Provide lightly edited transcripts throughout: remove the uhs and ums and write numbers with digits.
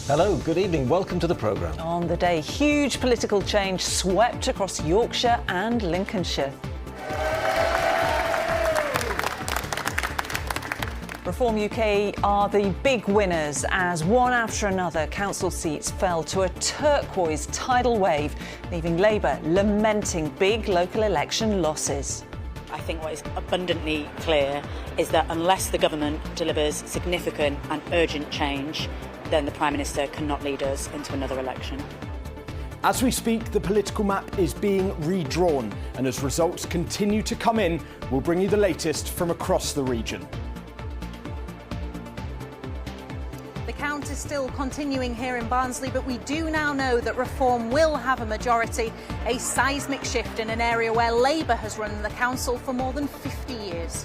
Hello, good evening. Welcome to the programme. On the day, huge political change swept across Yorkshire and Lincolnshire. Reform UK are the big winners as one after another council seats fell to a turquoise tidal wave, leaving Labour lamenting big local election losses. I think what is abundantly clear is that unless the government delivers significant and urgent change, then the Prime Minister cannot lead us into another election. As we speak, the political map is being redrawn, and as results continue to come in, we'll bring you the latest from across the region. The count is still continuing here in Barnsley, but we do now know that Reform will have a majority, a seismic shift in an area where Labour has run the council for more than 50 years.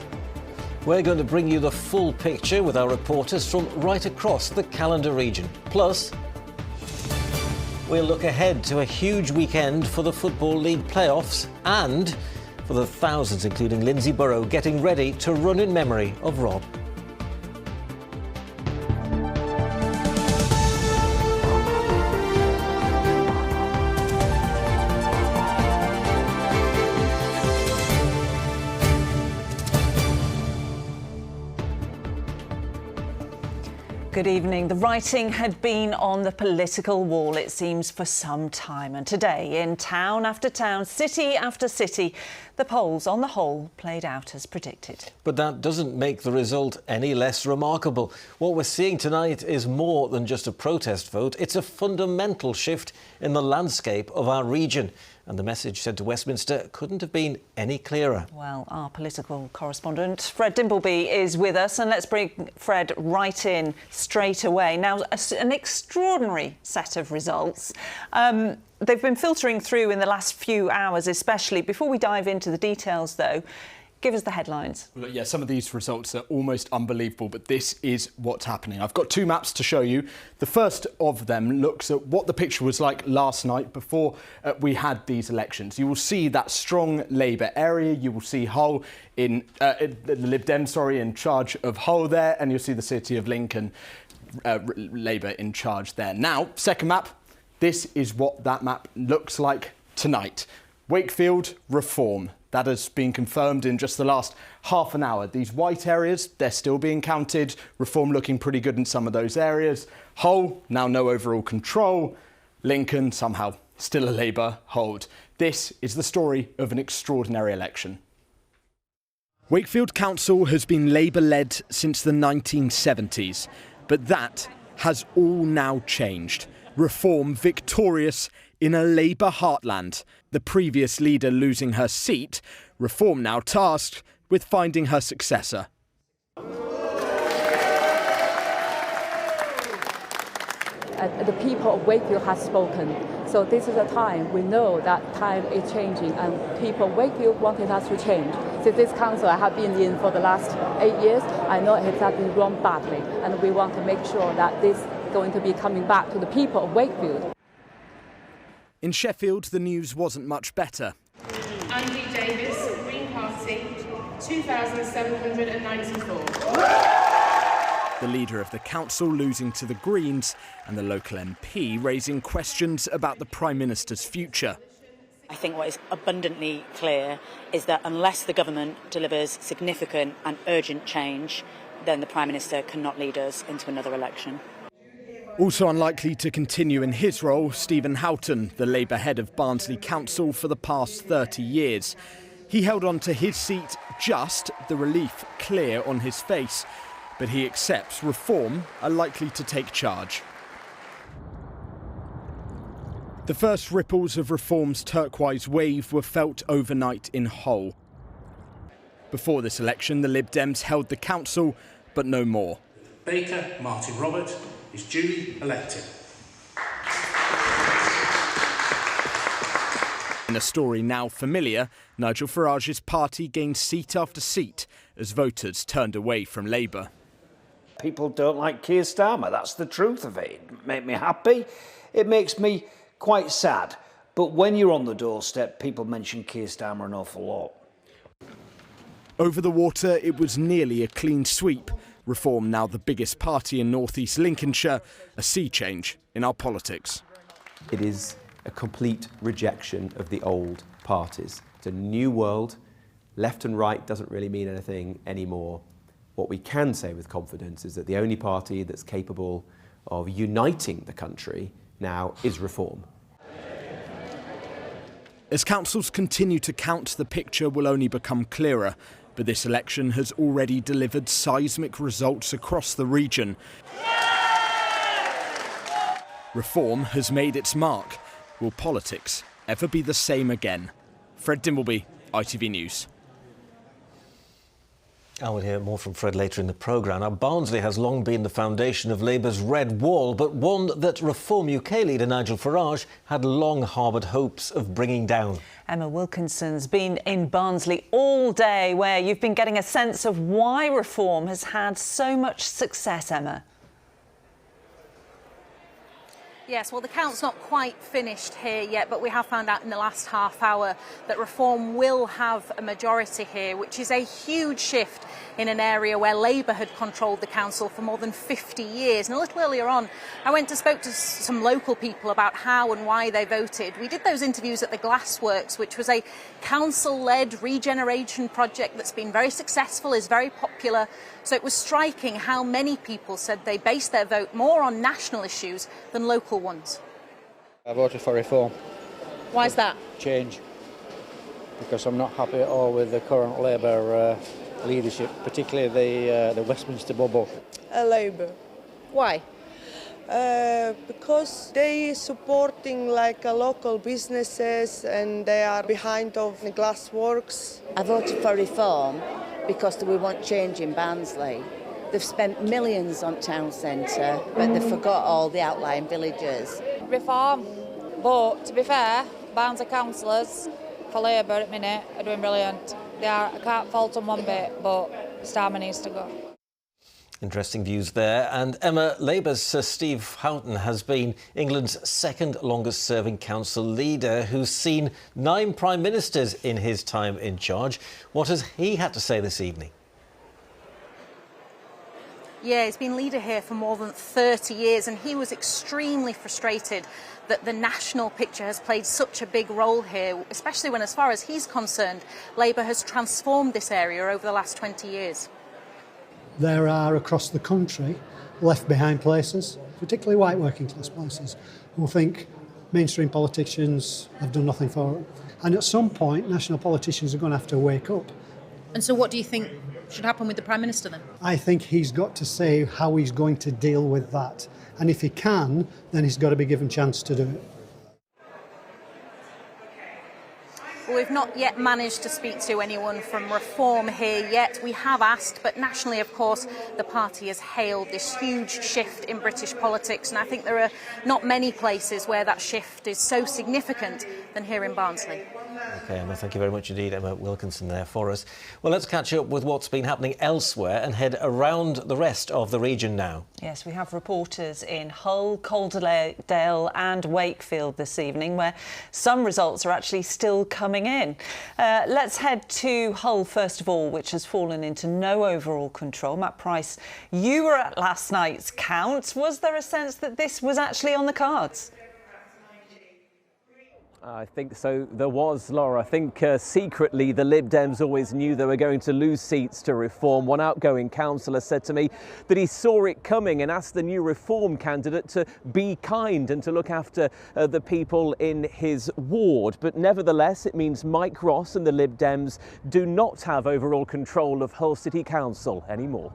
We're going to bring you the full picture with our reporters from right across the Calendar region. Plus, we'll look ahead to a huge weekend for the Football League playoffs and for the thousands, including Lindsay Burrow, getting ready to run in memory of Rob. Good evening. The writing had been on the political wall, it seems, for some time. And today, in town after town, city after city, the polls, on the whole, played out as predicted. But that doesn't make the result any less remarkable. What we're seeing tonight is more than just a protest vote. It's a fundamental shift in the landscape of our region. And the message sent to Westminster couldn't have been any clearer. Well, our political correspondent, Fred Dimbleby, is with us. And let's bring Fred right in straight away. Now, an extraordinary set of results. They've been filtering through in the last few hours, especially. Before we dive into the details, though, give us the headlines. Well, yeah, some of these results are almost unbelievable, but this is what's happening. I've got two maps to show you. The first of them looks at what the picture was like last night before we had these elections. You will see that strong Labour area. You will see Hull in the Lib Dem, in charge of Hull there, and you'll see the city of Lincoln, Labour in charge there. Now, second map. This is what that map looks like tonight. Wakefield, Reform. That has been confirmed in just the last half an hour. These white areas, they're still being counted. Reform looking pretty good in some of those areas. Hull, now no overall control. Lincoln, somehow still a Labour hold. This is the story of an extraordinary election. Wakefield Council has been Labour-led since the 1970s, but that has all now changed. Reform victorious in a Labour heartland. The previous leader losing her seat, Reform now tasked with finding her successor. The people of Wakefield have spoken. So this is a time, we know that time is changing and people of Wakefield wanted us to change. So this council I have been in for the last 8 years, I know it has been run badly and we want to make sure that this is going to be coming back to the people of Wakefield. In Sheffield, the news wasn't much better. Andy Davis, Green Party, 2,794. The leader of the council losing to the Greens and the local MP raising questions about the Prime Minister's future. I think what is abundantly clear is that unless the government delivers significant and urgent change, then the Prime Minister cannot lead us into another election. Also unlikely to continue in his role, Stephen Houghton, the Labour head of Barnsley Council for the past 30 years. He held on to his seat, just the relief clear on his face. But he accepts Reform are likely to take charge. The first ripples of Reform's turquoise wave were felt overnight in Hull. Before this election, the Lib Dems held the council, but no more. Baker Martin Robert is duly elected. In a story now familiar, Nigel Farage's party gained seat after seat as voters turned away from Labour. People don't like Keir Starmer, that's the truth of it. It makes me happy, it makes me quite sad. But when you're on the doorstep, people mention Keir Starmer an awful lot. Over the water, it was nearly a clean sweep. Reform, now the biggest party in North East Lincolnshire, a sea change in our politics. It is a complete rejection of the old parties. It's a new world. Left and right doesn't really mean anything anymore. What we can say with confidence is that the only party that's capable of uniting the country now is Reform. As councils continue to count, the picture will only become clearer. But this election has already delivered seismic results across the region. Reform has made its mark. Will politics ever be the same again? Fred Dimbleby, ITV News. I will hear more from Fred later in the programme. Now, Barnsley has long been the foundation of Labour's Red Wall, but one that Reform UK leader Nigel Farage had long harboured hopes of bringing down. Emma Wilkinson's been in Barnsley all day, where you've been getting a sense of why Reform has had so much success, Emma. Yes, well, the count's not quite finished here yet, but we have found out in the last half hour that Reform will have a majority here, which is a huge shift in an area where Labour had controlled the council for more than 50 years. And a little earlier on, I went to spoke to some local people about how and why they voted. We did those interviews at the Glassworks, which was a council-led regeneration project that's been very successful, is very popular. So it was striking how many people said they based their vote more on national issues than local ones. I voted for Reform. Why is that? Change. Because I'm not happy at all with the current Labour leadership, particularly the Westminster bubble. Labour. Why? Because they supporting like local businesses and they are behind of the Glassworks. I voted for Reform because we want change in Barnsley. They've spent millions on town centre, but they forgot all the outlying villages. Reform, but to be fair, Barnsley councillors for Labour at the minute are doing brilliant. I can't fault them one bit, but Starmer needs to go. Interesting views there. And Emma, Labour's Sir Steve Houghton has been England's second longest serving council leader, who's seen 9 prime ministers in his time in charge. What has he had to say this evening? Yeah, he's been leader here for more than 30 years and he was extremely frustrated that the national picture has played such a big role here, especially when, as far as he's concerned, Labour has transformed this area over the last 20 years. There are, across the country, left behind places, particularly white working class places, who think mainstream politicians have done nothing for them. And at some point, national politicians are going to have to wake up. And so what do you think should happen with the Prime Minister then? I think he's got to say how he's going to deal with that. And if he can, then he's got to be given a chance to do it. Well, we've not yet managed to speak to anyone from Reform here yet. We have asked, but nationally, of course, the party has hailed this huge shift in British politics. And I think there are not many places where that shift is so significant than here in Barnsley. OK, Emma, thank you very much indeed. Emma Wilkinson there for us. Well, let's catch up with what's been happening elsewhere and head around the rest of the region now. Yes, we have reporters in Hull, Calderdale and Wakefield this evening, where some results are actually still coming in. Let's head to Hull first of all, which has fallen into no overall control. Matt Price, you were at last night's count. Was there a sense that this was actually on the cards? I think so. There was, Laura. I think secretly the Lib Dems always knew they were going to lose seats to Reform. One outgoing councillor said to me that he saw it coming and asked the new Reform candidate to be kind and to look after the people in his ward. But nevertheless, it means Mike Ross and the Lib Dems do not have overall control of Hull City Council anymore.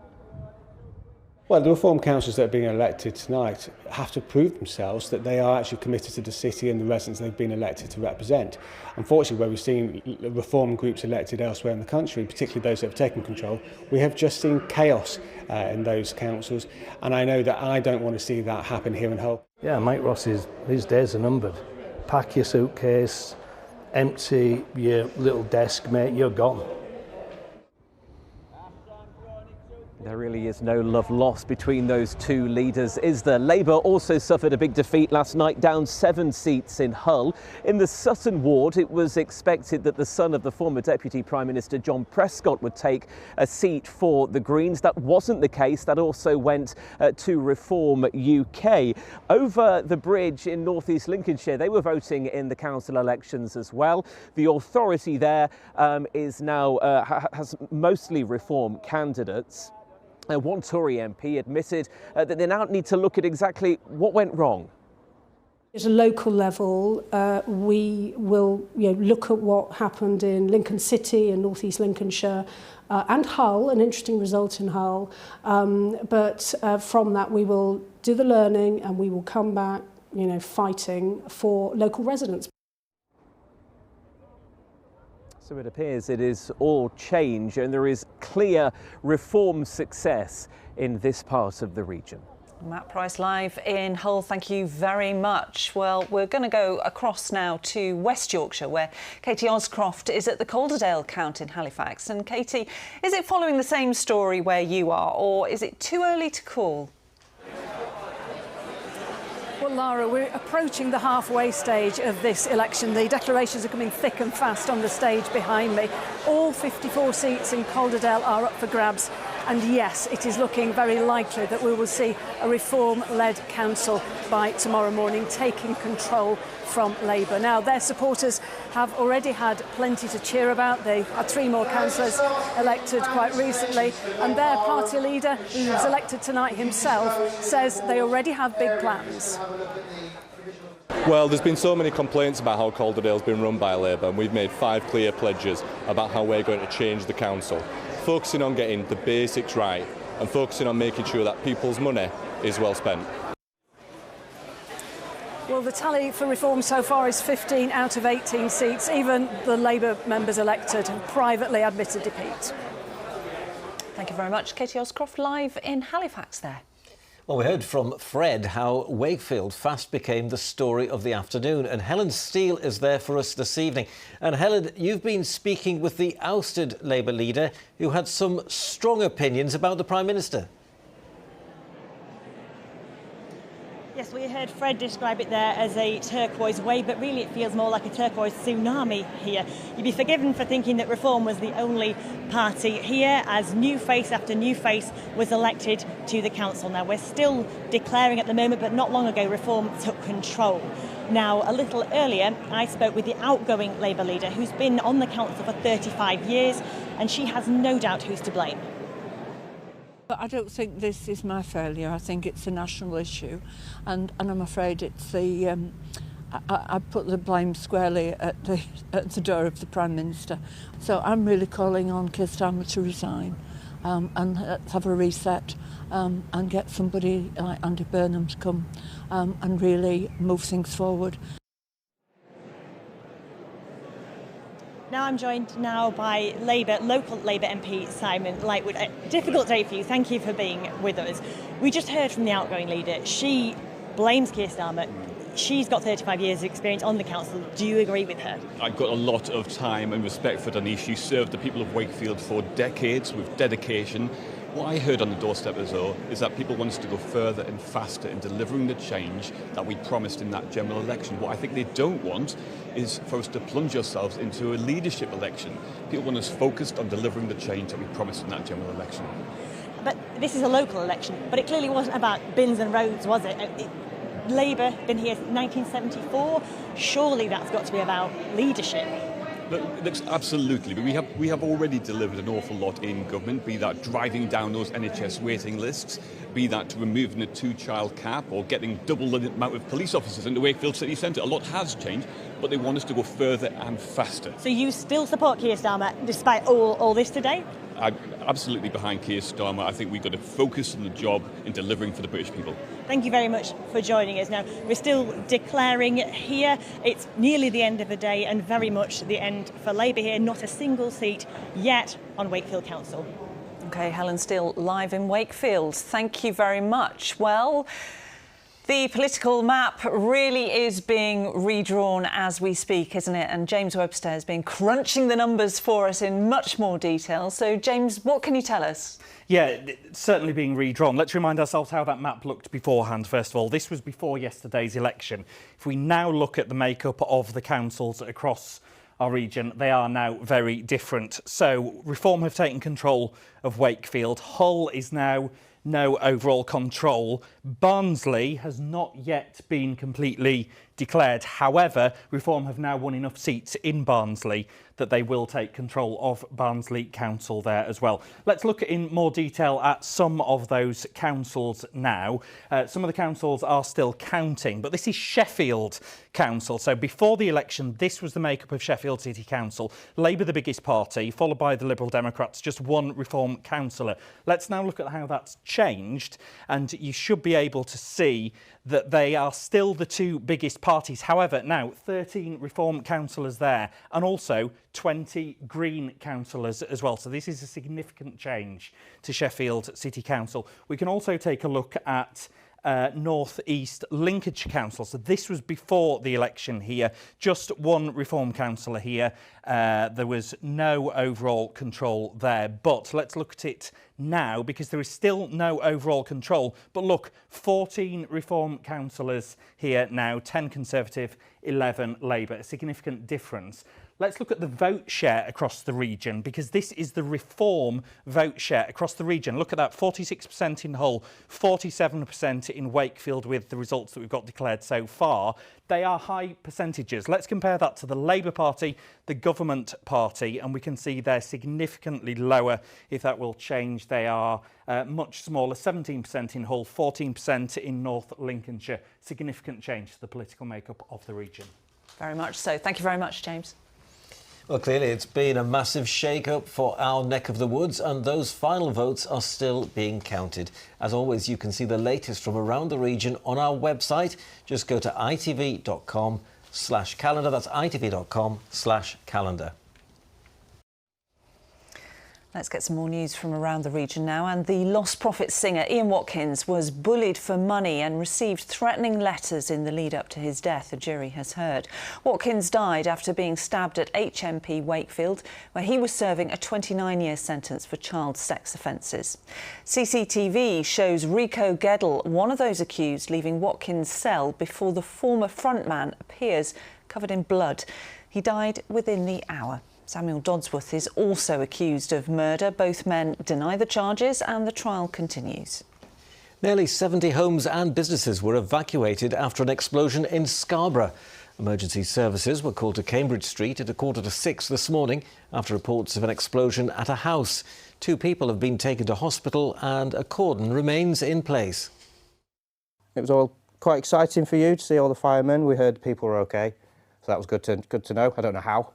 Well, the Reform councillors that are being elected tonight have to prove themselves that they are actually committed to the city and the residents they've been elected to represent. Unfortunately, where we've seen Reform groups elected elsewhere in the country, particularly those that have taken control, we have just seen chaos in those councils, and I know that I don't want to see that happen here in Hull. Yeah, Mike Ross, his days are numbered. Pack your suitcase, empty your little desk, mate, you're gone. There really is no love lost between those two leaders, is there? Labour also suffered a big defeat last night, down 7 seats in Hull. In the Sutton ward, it was expected that the son of the former Deputy Prime Minister John Prescott would take a seat for the Greens. That wasn't the case. That also went to Reform UK. Over the bridge in North East Lincolnshire, they were voting in the council elections as well. The authority there is now has mostly Reform candidates. One Tory MP admitted that they now need to look at exactly what went wrong. At a local level, we will look at what happened in Lincoln City and North East Lincolnshire and Hull, an interesting result in Hull. But from that, we will do the learning and we will come back, fighting for local residents. So it appears it is all change and there is clear Reform success in this part of the region. Matt Price live in Hull, thank you very much. Well, we're going to go across now to West Yorkshire, where Katie Oscroft is at the Calderdale Count in Halifax. And Katie, is it following the same story where you are, or is it too early to call? Well, Lara, we're approaching the halfway stage of this election. The declarations are coming thick and fast on the stage behind me. All 54 seats in Calderdale are up for grabs. And yes, it is looking very likely that we will see a Reform-led council by tomorrow morning taking control from Labour. Now, their supporters have already had plenty to cheer about. They had 3 more councillors elected quite recently, and their party leader, who was elected tonight himself, says they already have big plans. Well, there's been so many complaints about how Calderdale's been run by Labour, and we've made 5 clear pledges about how we're going to change the council, focusing on getting the basics right and focusing on making sure that people's money is well spent. Well, the tally for Reform so far is 15 out of 18 seats. Even the Labour members elected have privately admitted defeat. Thank you very much. Katie Oscroft live in Halifax there. Well, we heard from Fred how Wakefield fast became the story of the afternoon, and Helen Steele is there for us this evening. And Helen, you've been speaking with the ousted Labour leader who had some strong opinions about the Prime Minister. Yes, we heard Fred describe it there as a turquoise wave, but really it feels more like a turquoise tsunami here. You'd be forgiven for thinking that Reform was the only party here, as new face after new face was elected to the council. Now, we're still declaring at the moment, but not long ago Reform took control. Now, a little earlier, I spoke with the outgoing Labour leader who's been on the council for 35 years, and she has no doubt who's to blame. But I don't think this is my failure. I think it's a national issue, and I'm afraid it's the. I put the blame squarely at the door of the Prime Minister. So I'm really calling on Keir Starmer to resign, and let's have a reset, and get somebody like Andy Burnham to come and really move things forward. Now I'm joined now by local Labour MP Simon Lightwood. A difficult day for you. Thank you for being with us. We just heard from the outgoing leader. She blames Keir Starmer. She's got 35 years of experience on the council. Do you agree with her? I've got a lot of time and respect for Denise. She served the people of Wakefield for decades with dedication. What I heard on the doorstep as well is that people want us to go further and faster in delivering the change that we promised in that general election. What I think they don't want is for us to plunge ourselves into a leadership election. People want us focused on delivering the change that we promised in that general election. But this is a local election, but it clearly wasn't about bins and roads, was it? Labour been here since 1974. Surely that's got to be about leadership. Look, absolutely, but we have already delivered an awful lot in government, be that driving down those NHS waiting lists, be that removing the 2-child cap or getting double the amount of police officers into Wakefield City Centre. A lot has changed, but they want us to go further and faster. So you still support Keir Starmer despite all this today? I'm absolutely behind Keir Starmer. I think we've got to focus on the job in delivering for the British people. Thank you very much for joining us. Now, we're still declaring here. It's nearly the end of the day and very much the end for Labour here. Not a single seat yet on Wakefield Council. OK, Helen Steele live in Wakefield. Thank you very much. Well, The political map really is being redrawn as we speak, isn't it? And James Webster has been crunching the numbers for us in much more detail. So, James, what can you tell us? Yeah, it's certainly being redrawn. Let's remind ourselves how that map looked beforehand, first of all. This was before yesterday's election. If we now look at the makeup of the councils across our region, they are now very different. So, Reform have taken control of Wakefield. Hull is now no overall control. Barnsley has not yet been completely declared. However, Reform have now won enough seats in Barnsley that they will take control of Barnsley Council there as well. Let's look in more detail at some of those councils now. Some of the councils are still counting, but this is Sheffield Council. So before the election, this was the makeup of Sheffield City Council. Labour the biggest party, followed by the Liberal Democrats, just one Reform councillor. Let's now look at how that's changed, and you should be able to see that they are still the two biggest parties. However, now 13 Reform councillors there, and also 20 Green councillors as well. So this is a significant change to Sheffield City Council. We can also take a look at North East Lincolnshire Council. So this was before the election here. Just one Reform councillor here. There was no overall control there. But let's look at it now, because there is still no overall control. But look, 14 Reform councillors here now, 10 Conservative, 11 Labour. A significant difference. Let's look at the vote share across the region, because this is the Reform vote share across the region. Look at that, 46% in Hull, 47% in Wakefield with the results that we've got declared so far. They are high percentages. Let's compare that to the Labour Party, the Government Party, and we can see they're significantly lower. If that will change, they are much smaller, 17% in Hull, 14% in North Lincolnshire. Significant change to the political makeup of the region. Very much so. Thank you very much, James. Well, clearly it's been a massive shake-up for our neck of the woods, and those final votes are still being counted. As always, you can see the latest from around the region on our website. Just go to itv.com/calendar. That's itv.com/calendar. Let's get some more news from around the region now. And the Lost Prophets singer Ian Watkins was bullied for money and received threatening letters in the lead up to his death, a jury has heard. Watkins died after being stabbed at HMP Wakefield, where he was serving a 29-year sentence for child sex offences. CCTV shows Rico Geddle, one of those accused, leaving Watkins' cell before the former frontman appears covered in blood. He died within the hour. Samuel Dodsworth is also accused of murder. Both men deny the charges and the trial continues. Nearly 70 homes and businesses were evacuated after an explosion in Scarborough. Emergency services were called to Cambridge Street at 5:45 this morning after reports of an explosion at a house. 2 people have been taken to hospital and a cordon remains in place. It was all quite exciting for you to see all the firemen. We heard people were OK, so that was good to know. I don't know how.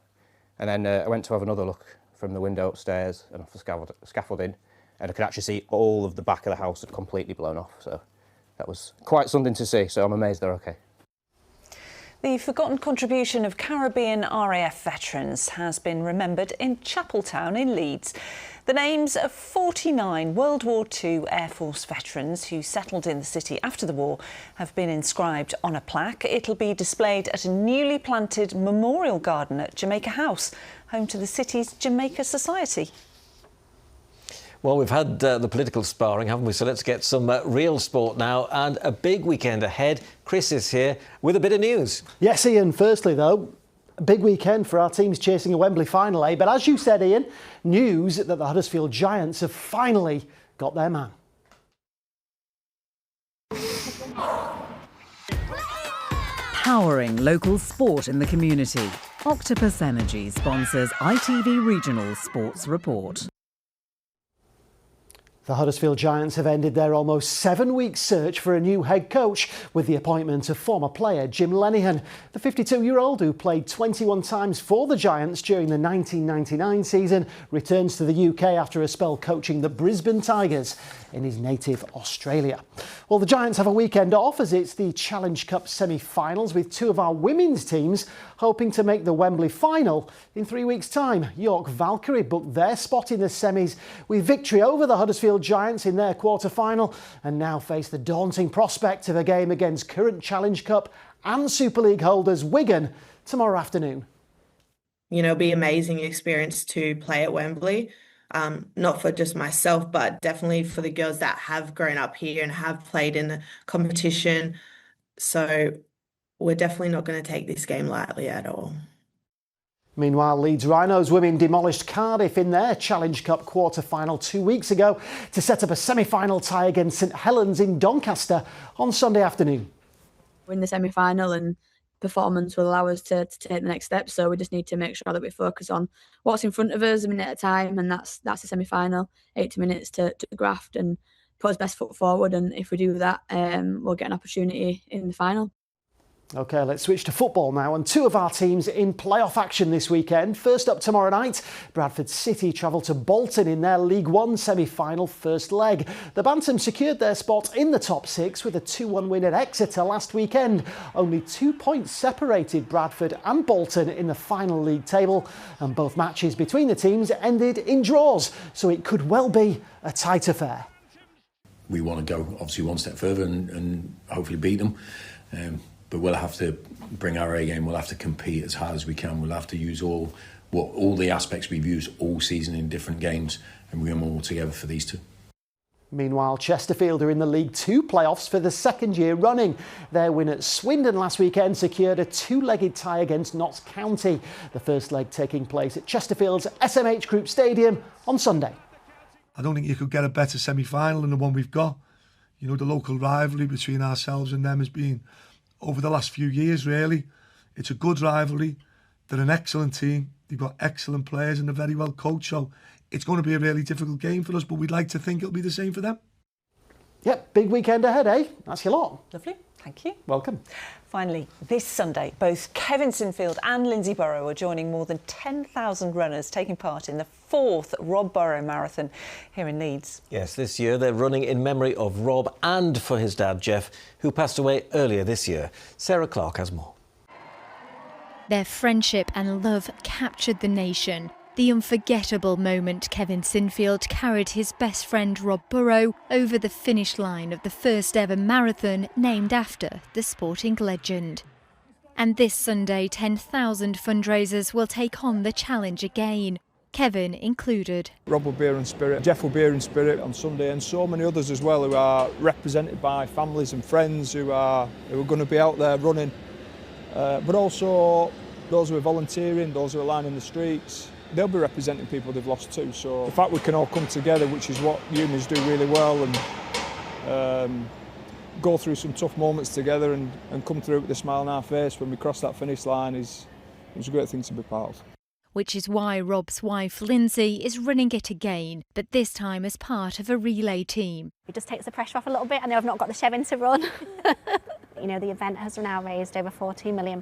And then I went to have another look from the window upstairs and off the scaffolding, and I could actually see all of the back of the house had completely blown off. So that was quite something to see, so I'm amazed they're OK. The forgotten contribution of Caribbean RAF veterans has been remembered in Chapeltown in Leeds. The names of 49 World War II Air Force veterans who settled in the city after the war have been inscribed on a plaque. It'll be displayed at a newly planted memorial garden at Jamaica House, home to the city's Jamaica Society. Well, we've had the political sparring, haven't we? So let's get some real sport now, and a big weekend ahead. Chris is here with a bit of news. Yes, Ian. Firstly, though, a big weekend for our teams chasing a Wembley final, eh? But as you said, Ian, news that the Huddersfield Giants have finally got their man. Powering local sport in the community. Octopus Energy sponsors ITV Regional Sports Report. The Huddersfield Giants have ended their almost 7-week search for a new head coach with the appointment of former player Jim Lenihan. The 52-year-old, who played 21 times for the Giants during the 1999 season, returns to the UK after a spell coaching the Brisbane Tigers in his native Australia. Well, the Giants have a weekend off as it's the Challenge Cup semi-finals with 2 of our women's teams hoping to make the Wembley final in 3 weeks' time. York Valkyrie booked their spot in the semis with victory over the Huddersfield Giants in their quarter-final and now face the daunting prospect of a game against current Challenge Cup and Super League holders Wigan tomorrow afternoon. You know, be an amazing experience to play at Wembley. Not for just myself, but definitely for the girls that have grown up here and have played in the competition. So we're definitely not going to take this game lightly at all. Meanwhile, Leeds Rhinos women demolished Cardiff in their Challenge Cup quarter-final 2 weeks ago to set up a semi-final tie against St Helens in Doncaster on Sunday afternoon. We're in the semi-final and performance will allow us to take the next step, so we just need to make sure that we focus on what's in front of us a minute at a time, and that's the semi-final, 80 minutes to graft and put his best foot forward, and if we do that, we'll get an opportunity in the final. OK, let's switch to football now, and two of our teams in playoff action this weekend. First up tomorrow night, Bradford City travel to Bolton in their League One semi-final first leg. The Bantams secured their spot in the top six with a 2-1 win at Exeter last weekend. Only 2 points separated Bradford and Bolton in the final league table, and both matches between the teams ended in draws, so it could well be a tight affair. We want to go obviously one step further and hopefully beat them. But we'll have to bring our A game. We'll have to compete as hard as we can. We'll have to use all the aspects we've used all season in different games and bring them all together for these two. Meanwhile, Chesterfield are in the League Two playoffs for the second year running. Their win at Swindon last weekend secured a two-legged tie against Notts County. The first leg taking place at Chesterfield's SMH Group Stadium on Sunday. I don't think you could get a better semi-final than the one we've got. You know, the local rivalry between ourselves and them has been over the last few years, really. It's a good rivalry. They're an excellent team. They've got excellent players and they're very well coached. So it's going to be a really difficult game for us, but we'd like to think it'll be the same for them. Yep, big weekend ahead, eh? That's your lot. Lovely, thank you. Welcome. Finally, this Sunday, both Kevin Sinfield and Lindsay Burrow are joining more than 10,000 runners taking part in the 4th Rob Burrow Marathon here in Leeds. Yes, this year they're running in memory of Rob and for his dad, Jeff, who passed away earlier this year. Sarah Clark has more. Their friendship and love captured the nation. The unforgettable moment Kevin Sinfield carried his best friend Rob Burrow over the finish line of the first ever marathon named after the sporting legend. And this Sunday, 10,000 fundraisers will take on the challenge again, Kevin included. Rob will be here in spirit, Jeff will be here in spirit on Sunday, and so many others as well who are represented by families and friends who are going to be out there running, but also those who are volunteering, those who are lining the streets. They'll be representing people they've lost too. So the fact we can all come together, which is what unions do really well, and go through some tough moments together and come through with a smile on our face when we cross that finish line it's a great thing to be part of. Which is why Rob's wife Lindsay is running it again, but this time as part of a relay team. It just takes the pressure off a little bit. I know I've not got the Chevin to run. You know, the event has now raised over £14 million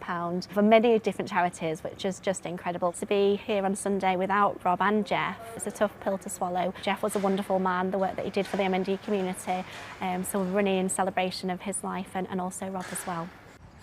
for many different charities, which is just incredible. To be here on Sunday without Rob and Jeff, it's a tough pill to swallow. Jeff was a wonderful man, the work that he did for the MND community, so we're running in celebration of his life and also Rob as well.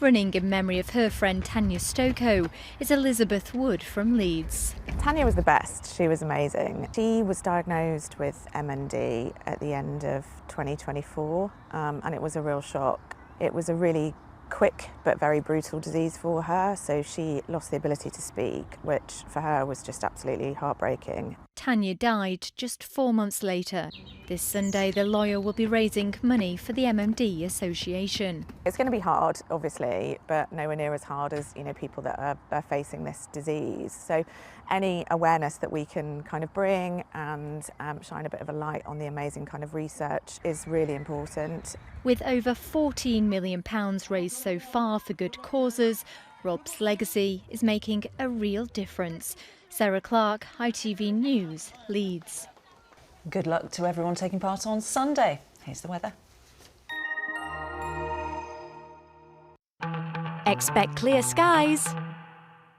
Running in memory of her friend Tanya Stokoe is Elizabeth Wood from Leeds. Tanya was the best, she was amazing. She was diagnosed with MND at the end of 2024 and it was a real shock. It was a really quick but very brutal disease for her, so she lost the ability to speak, which for her was just absolutely heartbreaking. Tanya died just 4 months later. This Sunday, the lawyer will be raising money for the MMD Association. It's going to be hard, obviously, but nowhere near as hard as people that are facing this disease. So any awareness that we can kind of bring and shine a bit of a light on the amazing kind of research is really important. With over £14 million raised so far for good causes, Rob's legacy is making a real difference. Sarah Clark, ITV News, Leeds. Good luck to everyone taking part on Sunday. Here's the weather. Expect clear skies,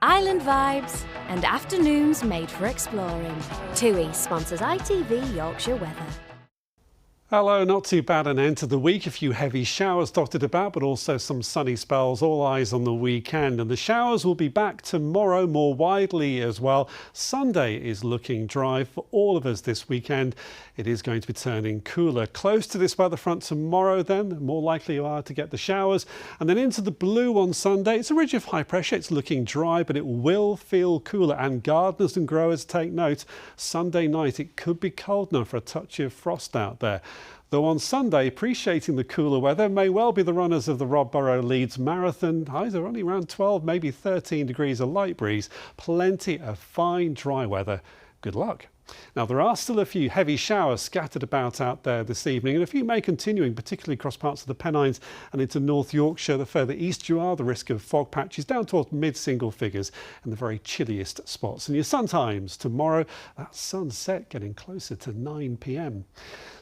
island vibes and afternoons made for exploring. TUI sponsors ITV Yorkshire Weather. Hello, not too bad an end to the week. A few heavy showers dotted about, but also some sunny spells. All eyes on the weekend. And the showers will be back tomorrow more widely as well. Sunday is looking dry for all of us this weekend. It is going to be turning cooler. Close to this weather front tomorrow then, the more likely you are to get the showers. And then into the blue on Sunday. It's a ridge of high pressure. It's looking dry, but it will feel cooler. And gardeners and growers take note. Sunday night, it could be cold enough for a touch of frost out there. Though on Sunday, appreciating the cooler weather may well be the runners of the Rob Burrow Leeds Marathon. Highs are only around 12, maybe 13 degrees, a light breeze. Plenty of fine, dry weather. Good luck. Now, there are still a few heavy showers scattered about out there this evening, and a few may continuing, particularly across parts of the Pennines and into North Yorkshire. The further east you are, the risk of fog patches down towards mid-single figures in the very chilliest spots. And your sun times tomorrow, that sunset getting closer to 9 p.m.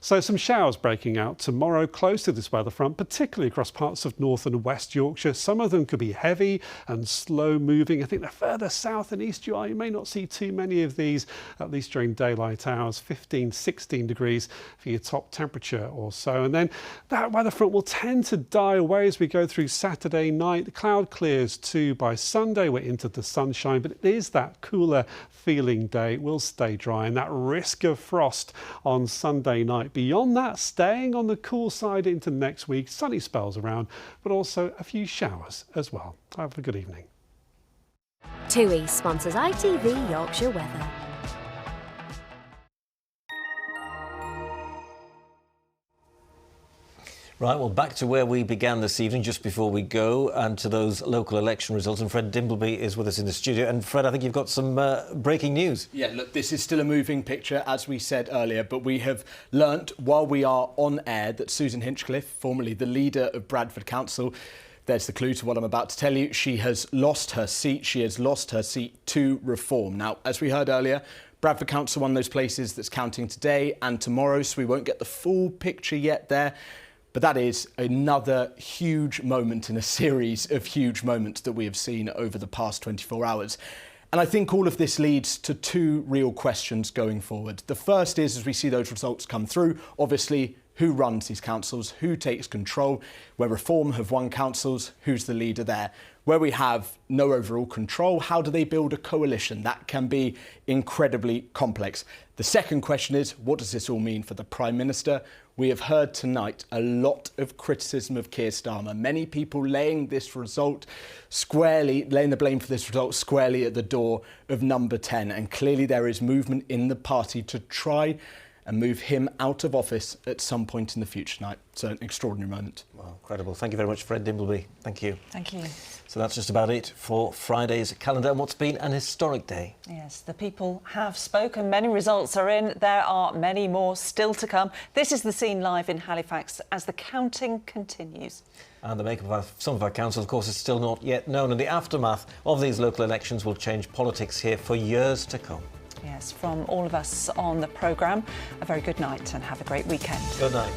So some showers breaking out tomorrow close to this weather front, particularly across parts of North and West Yorkshire. Some of them could be heavy and slow moving. I think the further south and east you are, you may not see too many of these, at least during daylight hours. 15, 16 degrees for your top temperature or so. And then that weather front will tend to die away as we go through Saturday night. The cloud clears too by Sunday. We're into the sunshine, but it is that cooler feeling day. It will stay dry, and that risk of frost on Sunday night. Beyond that, staying on the cool side into next week. Sunny spells around, but also a few showers as well. Have a good evening. TUI sponsors ITV Yorkshire Weather. Right, well, back to where we began this evening, just before we go, and to those local election results. And Fred Dimbleby is with us in the studio. And Fred, I think you've got some breaking news. Yeah, look, this is still a moving picture, as we said earlier, but we have learnt while we are on air that Susan Hinchcliffe, formerly the leader of Bradford Council, there's the clue to what I'm about to tell you, she has lost her seat. She has lost her seat to Reform. Now, as we heard earlier, Bradford Council, one of those places that's counting today and tomorrow, so we won't get the full picture yet there. But that is another huge moment in a series of huge moments that we have seen over the past 24 hours. And I think all of this leads to two real questions going forward. The first is, as we see those results come through, obviously, who runs these councils, who takes control? Where Reform have won councils, who's the leader there? Where we have no overall control, how do they build a coalition? That can be incredibly complex. The second question is, what does this all mean for the Prime Minister? We have heard tonight a lot of criticism of Keir Starmer. Many people laying the blame for this result squarely at the door of number 10. And clearly there is movement in the party to try and move him out of office at some point in the future tonight. So an extraordinary moment. Wow, incredible. Thank you very much, Fred Dimbleby. Thank you. Thank you. So that's just about it for Friday's calendar and what's been an historic day. Yes, the people have spoken. Many results are in. There are many more still to come. This is The Scene live in Halifax as the counting continues. And the makeup of some of our council, of course, is still not yet known. And the aftermath of these local elections will change politics here for years to come. Yes, from all of us on the programme, a very good night and have a great weekend. Good night.